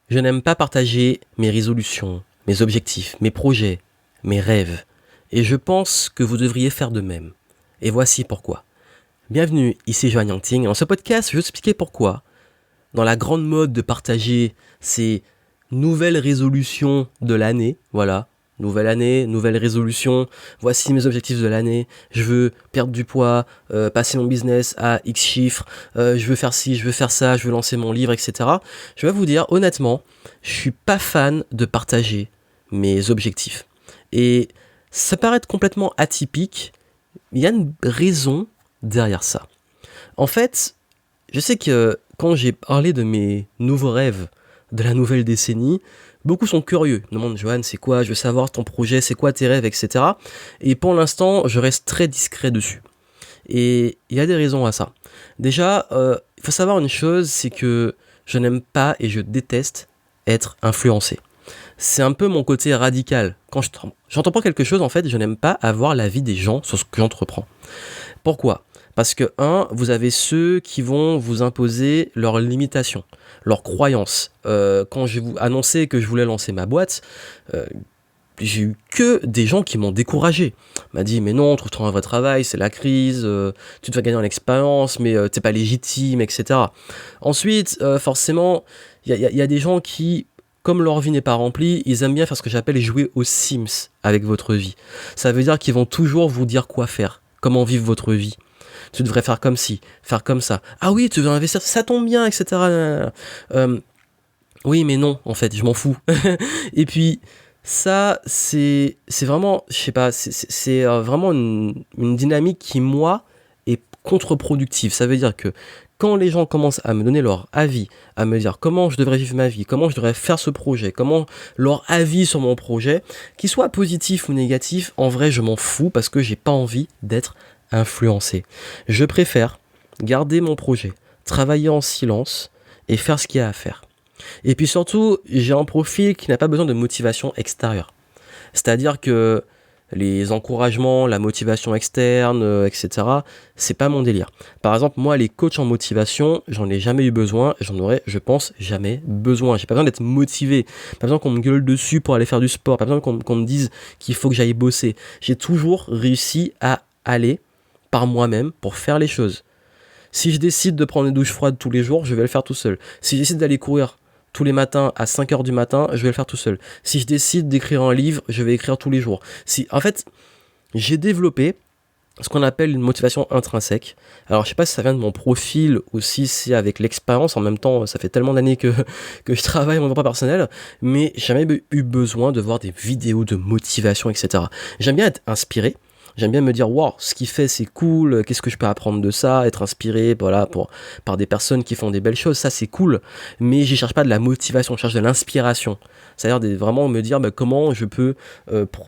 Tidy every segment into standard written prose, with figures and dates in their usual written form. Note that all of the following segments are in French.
Je n'aime pas partager mes résolutions, mes objectifs, mes projets, mes rêves. Et je pense que vous devriez faire de même. Et voici pourquoi. Bienvenue, ici Joanne Yangting. Dans ce podcast, je vais vous expliquer pourquoi, dans la grande mode de partager ces nouvelles résolutions de l'année, voilà, nouvelle année, nouvelle résolution, voici mes objectifs de l'année, je veux perdre du poids, passer mon business à X chiffres, je veux faire ci, je veux faire ça, je veux lancer mon livre, etc. Je vais vous dire, honnêtement, je suis pas fan de partager mes objectifs. Et ça paraît être complètement atypique, il y a une raison derrière ça. En fait, je sais que quand j'ai parlé de mes nouveaux rêves de la nouvelle décennie, beaucoup sont curieux. Ils me demandent, Johan, c'est quoi? Je veux savoir ton projet, c'est quoi tes rêves, etc. Et pour l'instant, je reste très discret dessus. Et il y a des raisons à ça. Déjà, il faut savoir une chose, c'est que je n'aime pas et je déteste être influencé. C'est un peu mon côté radical. Quand j'entreprends quelque chose, en fait, je n'aime pas avoir l'avis des gens sur ce que j'entreprends. Pourquoi ? Parce que, vous avez ceux qui vont vous imposer leurs limitations, leurs croyances. Quand j'ai annoncé que je voulais lancer ma boîte, j'ai eu que des gens qui m'ont découragé. On m'a dit, mais non, trouve-toi un vrai travail, c'est la crise, tu te vas gagner en expérience, mais t'es pas légitime, etc. Ensuite, forcément, il y a des gens qui, comme leur vie n'est pas remplie, ils aiment bien faire ce que j'appelle jouer aux Sims avec votre vie. Ça veut dire qu'ils vont toujours vous dire quoi faire, comment vivre votre vie. Tu devrais faire comme ci, faire comme ça. Ah oui, tu veux investir, ça tombe bien, etc. Oui, mais non, en fait, je m'en fous. Et puis, ça, c'est vraiment, je sais pas, c'est vraiment une dynamique qui, moi, est contre-productive. Ça veut dire que quand les gens commencent à me donner leur avis, à me dire comment je devrais vivre ma vie, comment je devrais faire ce projet, comment leur avis sur mon projet, qu'il soit positif ou négatif, en vrai, je m'en fous parce que j'ai pas envie d'être influencé. Je préfère garder mon projet, travailler en silence et faire ce qu'il y a à faire. Et puis surtout, j'ai un profil qui n'a pas besoin de motivation extérieure. C'est-à-dire que les encouragements, la motivation externe, etc., c'est pas mon délire. Par exemple, moi, les coachs en motivation, j'en ai jamais eu besoin, j'en aurais, je pense, jamais besoin. J'ai pas besoin d'être motivé, pas besoin qu'on me gueule dessus pour aller faire du sport, pas besoin qu'on me dise qu'il faut que j'aille bosser. J'ai toujours réussi à aller par moi-même pour faire les choses. Si je décide de prendre une douche froide tous les jours, je vais le faire tout seul. Si je décide d'aller courir tous les matins à 5h du matin, je vais le faire tout seul. Si je décide d'écrire un livre, je vais écrire tous les jours. En fait, j'ai développé ce qu'on appelle une motivation intrinsèque. Alors, je sais pas si ça vient de mon profil ou si c'est avec l'expérience. En même temps, ça fait tellement d'années que je travaille mon développement personnel, mais j'ai jamais eu besoin de voir des vidéos de motivation, etc. J'aime bien être inspiré. J'aime bien me dire, wow, ce qu'il fait, c'est cool, qu'est-ce que je peux apprendre de ça, être inspiré voilà, par des personnes qui font des belles choses, ça c'est cool, mais je cherche pas de la motivation, je cherche de l'inspiration. C'est-à-dire de vraiment me dire comment je peux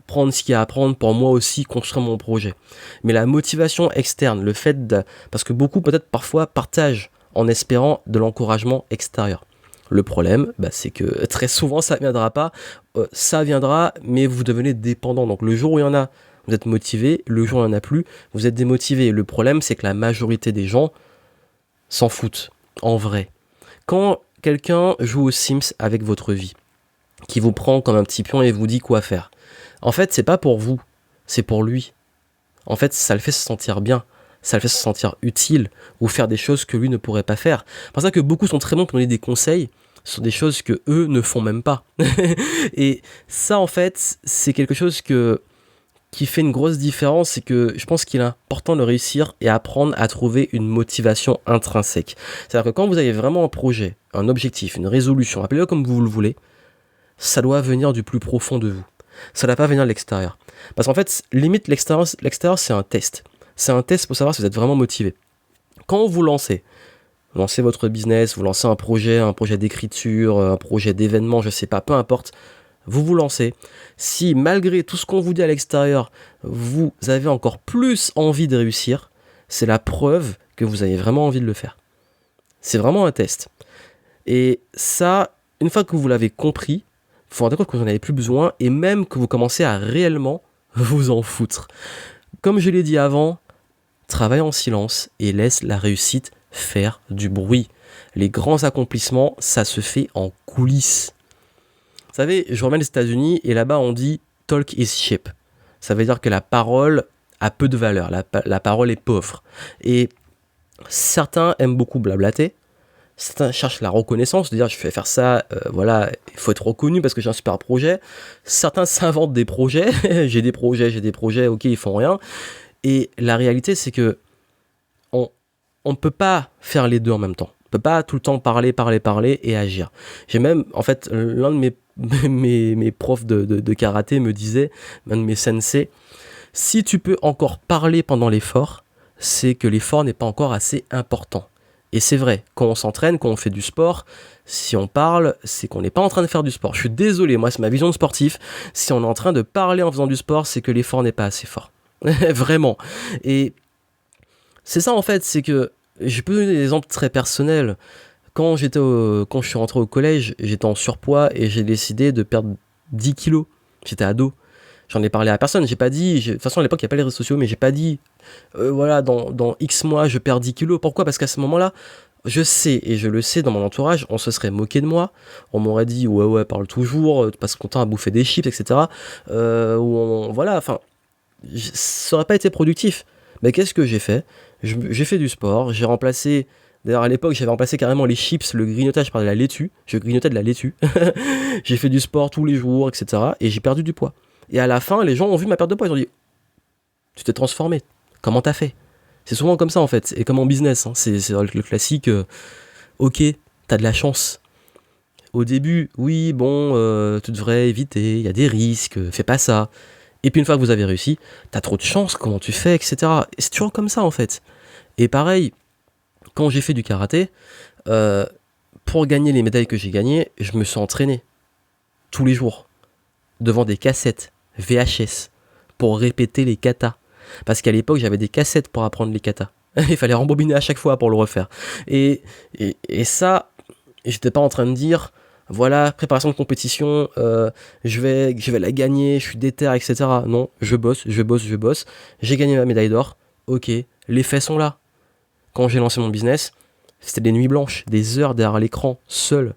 prendre ce qu'il y a à apprendre pour moi aussi construire mon projet. Mais la motivation externe, le fait parce que beaucoup peut-être parfois partagent en espérant de l'encouragement extérieur. Le problème, c'est que très souvent ça viendra pas, ça viendra, mais vous devenez dépendant. Donc le jour où il y en a, vous êtes motivé, le jour où il n'y en a plus, vous êtes démotivé. Le problème, c'est que la majorité des gens s'en foutent, en vrai. Quand quelqu'un joue aux Sims avec votre vie, qui vous prend comme un petit pion et vous dit quoi faire, en fait, c'est pas pour vous, c'est pour lui. En fait, ça le fait se sentir bien, ça le fait se sentir utile, ou faire des choses que lui ne pourrait pas faire. C'est pour ça que beaucoup sont très bons pour donner des conseils sur des choses que eux ne font même pas. Et ça, en fait, c'est quelque chose qui fait une grosse différence, c'est que je pense qu'il est important de réussir et apprendre à trouver une motivation intrinsèque. C'est-à-dire que quand vous avez vraiment un projet, un objectif, une résolution, appelez-le comme vous le voulez, ça doit venir du plus profond de vous. Ça ne doit pas venir de l'extérieur. Parce qu'en fait, limite, l'extérieur, c'est un test. C'est un test pour savoir si vous êtes vraiment motivé. Quand vous lancez votre business, vous lancez un projet d'écriture, un projet d'événement, je sais pas, peu importe, vous lancez. Si malgré tout ce qu'on vous dit à l'extérieur, vous avez encore plus envie de réussir, c'est la preuve que vous avez vraiment envie de le faire. C'est vraiment un test. Et ça, une fois que vous l'avez compris, vous vous rendez compte que vous n'en avez plus besoin et même que vous commencez à réellement vous en foutre. Comme je l'ai dit avant, travaille en silence et laisse la réussite faire du bruit. Les grands accomplissements, ça se fait en coulisses. Vous savez, je reviens des États-Unis et là-bas on dit talk is cheap. Ça veut dire que la parole a peu de valeur, la parole est pauvre. Et certains aiment beaucoup blablater, certains cherchent la reconnaissance, c'est-à-dire je vais faire ça, voilà, il faut être reconnu parce que j'ai un super projet. Certains s'inventent des projets, j'ai des projets, ok, ils font rien. Et la réalité, c'est que on ne peut pas faire les deux en même temps. On ne peut pas tout le temps parler et agir. J'ai même, en fait, l'un de mes profs de karaté me disait, l'un de mes sensei, si tu peux encore parler pendant l'effort, c'est que l'effort n'est pas encore assez important. Et c'est vrai, quand on s'entraîne, quand on fait du sport, si on parle, c'est qu'on n'est pas en train de faire du sport. Je suis désolé, moi c'est ma vision de sportif. Si on est en train de parler en faisant du sport, c'est que l'effort n'est pas assez fort. Vraiment. Et c'est ça en fait, c'est que je peux donner des exemples très personnels. Quand je suis rentré au collège, j'étais en surpoids et j'ai décidé de perdre 10 kilos. J'étais ado. J'en ai parlé à personne, j'ai pas dit, de toute façon à l'époque il n'y a pas les réseaux sociaux, mais j'ai pas dit, voilà, dans X mois je perds 10 kilos. Pourquoi ? Parce qu'à ce moment-là, je sais, et je le sais dans mon entourage, on se serait moqué de moi, on m'aurait dit, ouais, parle toujours, tu passes ton temps à bouffer des chips, etc. Voilà, enfin, ça aurait pas été productif. Mais qu'est-ce que j'ai fait ? J'ai fait du sport, j'ai remplacé... D'ailleurs, à l'époque, j'avais remplacé carrément les chips, le grignotage par de la laitue. Je grignotais de la laitue. J'ai fait du sport tous les jours, etc. Et j'ai perdu du poids. Et à la fin, les gens ont vu ma perte de poids. Ils ont dit, tu t'es transformé. Comment t'as fait ? C'est souvent comme ça, en fait. Et comme en business. Hein. C'est le classique. Ok, t'as de la chance. Au début, oui, bon, tu devrais éviter. Il y a des risques. Fais pas ça. Et puis une fois que vous avez réussi, t'as trop de chance. Comment tu fais, etc. Et c'est toujours comme ça, en fait. Et pareil... Quand j'ai fait du karaté, pour gagner les médailles que j'ai gagnées, je me suis entraîné tous les jours devant des cassettes VHS pour répéter les katas. Parce qu'à l'époque, j'avais des cassettes pour apprendre les katas. Il fallait rembobiner à chaque fois pour le refaire. Et ça, j'étais pas en train de dire, voilà, préparation de compétition, je vais la gagner, je suis déter, etc. Non, je bosse. J'ai gagné ma médaille d'or. Ok, les faits sont là. Quand j'ai lancé mon business, c'était des nuits blanches, des heures derrière l'écran, seul.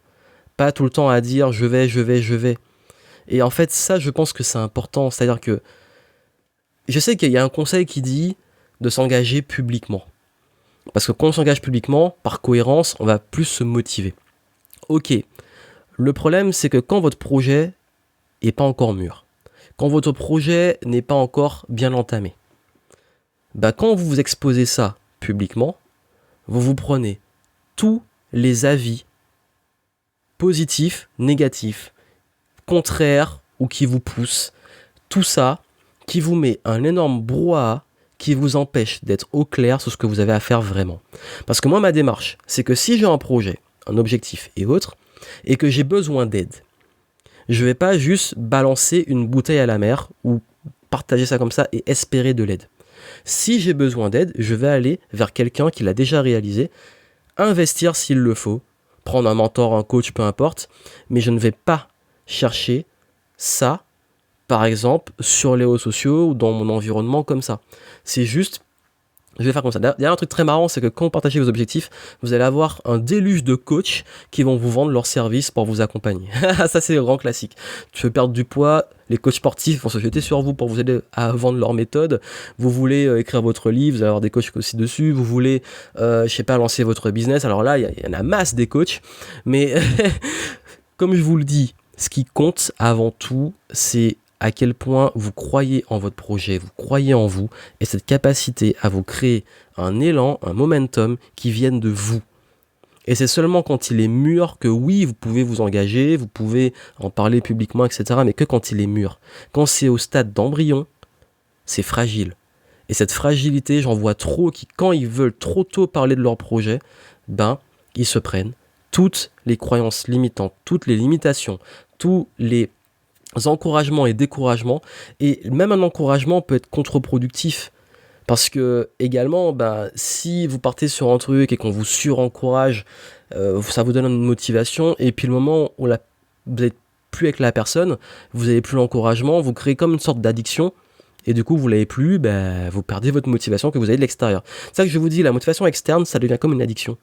Pas tout le temps à dire je vais. Et en fait, ça, je pense que c'est important. C'est-à-dire que je sais qu'il y a un conseil qui dit de s'engager publiquement. Parce que quand on s'engage publiquement, par cohérence, on va plus se motiver. Ok, le problème, c'est que quand votre projet n'est pas encore mûr, quand votre projet n'est pas encore bien entamé, quand vous vous exposez ça publiquement, vous prenez tous les avis positifs, négatifs, contraires ou qui vous poussent, tout ça qui vous met un énorme brouhaha qui vous empêche d'être au clair sur ce que vous avez à faire vraiment. Parce que moi, ma démarche, c'est que si j'ai un projet, un objectif et autres, et que j'ai besoin d'aide, je ne vais pas juste balancer une bouteille à la mer ou partager ça comme ça et espérer de l'aide. Si j'ai besoin d'aide, je vais aller vers quelqu'un qui l'a déjà réalisé, investir s'il le faut, prendre un mentor, un coach, peu importe, mais je ne vais pas chercher ça, par exemple, sur les réseaux sociaux ou dans mon environnement comme ça. C'est juste, je vais faire comme ça. D'ailleurs, un truc très marrant, c'est que quand vous partagez vos objectifs, vous allez avoir un déluge de coachs qui vont vous vendre leurs services pour vous accompagner. Ça, c'est le grand classique. Tu veux perdre du poids, les coachs sportifs vont se jeter sur vous pour vous aider à vendre leurs méthodes. Vous voulez écrire votre livre, vous allez avoir des coachs aussi dessus. Vous voulez, lancer votre business. Alors là, il y en a masse des coachs. Mais comme je vous le dis, ce qui compte avant tout, c'est à quel point vous croyez en votre projet, vous croyez en vous, et cette capacité à vous créer un élan, un momentum qui vienne de vous. Et c'est seulement quand il est mûr que oui, vous pouvez vous engager, vous pouvez en parler publiquement, etc. Mais que quand il est mûr. Quand c'est au stade d'embryon, c'est fragile. Et cette fragilité, j'en vois trop qui, quand ils veulent trop tôt parler de leur projet, ils se prennent toutes les croyances limitantes, toutes les limitations, tous les encouragements et découragements, et même un encouragement peut être contre-productif parce que également si vous partez sur un truc et qu'on vous surencourage, ça vous donne une motivation, et puis le moment où vous n'êtes plus avec la personne, vous n'avez plus l'encouragement, vous créez comme une sorte d'addiction, et du coup vous l'avez plus, vous perdez votre motivation que vous avez de l'extérieur. C'est ça que je vous dis, la motivation externe, ça devient comme une addiction.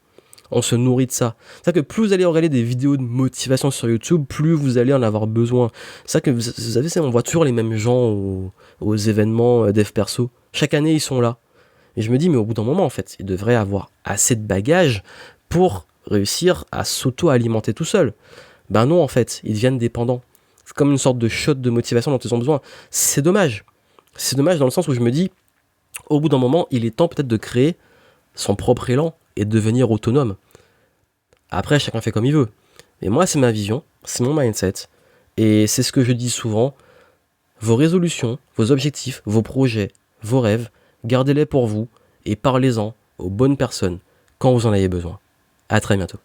On se nourrit de ça. C'est-à-dire que plus vous allez regarder des vidéos de motivation sur YouTube, plus vous allez en avoir besoin. C'est-à-dire que vous savez, on voit toujours les mêmes gens aux événements dev perso. Chaque année, ils sont là. Et je me dis, mais au bout d'un moment, en fait, ils devraient avoir assez de bagages pour réussir à s'auto-alimenter tout seul. Ben non, en fait, ils deviennent dépendants. C'est comme une sorte de shot de motivation dont ils ont besoin. C'est dommage. C'est dommage dans le sens où je me dis, au bout d'un moment, il est temps peut-être de créer son propre élan et de devenir autonome. Après, chacun fait comme il veut. Mais moi, c'est ma vision, c'est mon mindset. Et c'est ce que je dis souvent. Vos résolutions, vos objectifs, vos projets, vos rêves, gardez-les pour vous et parlez-en aux bonnes personnes quand vous en avez besoin. À très bientôt.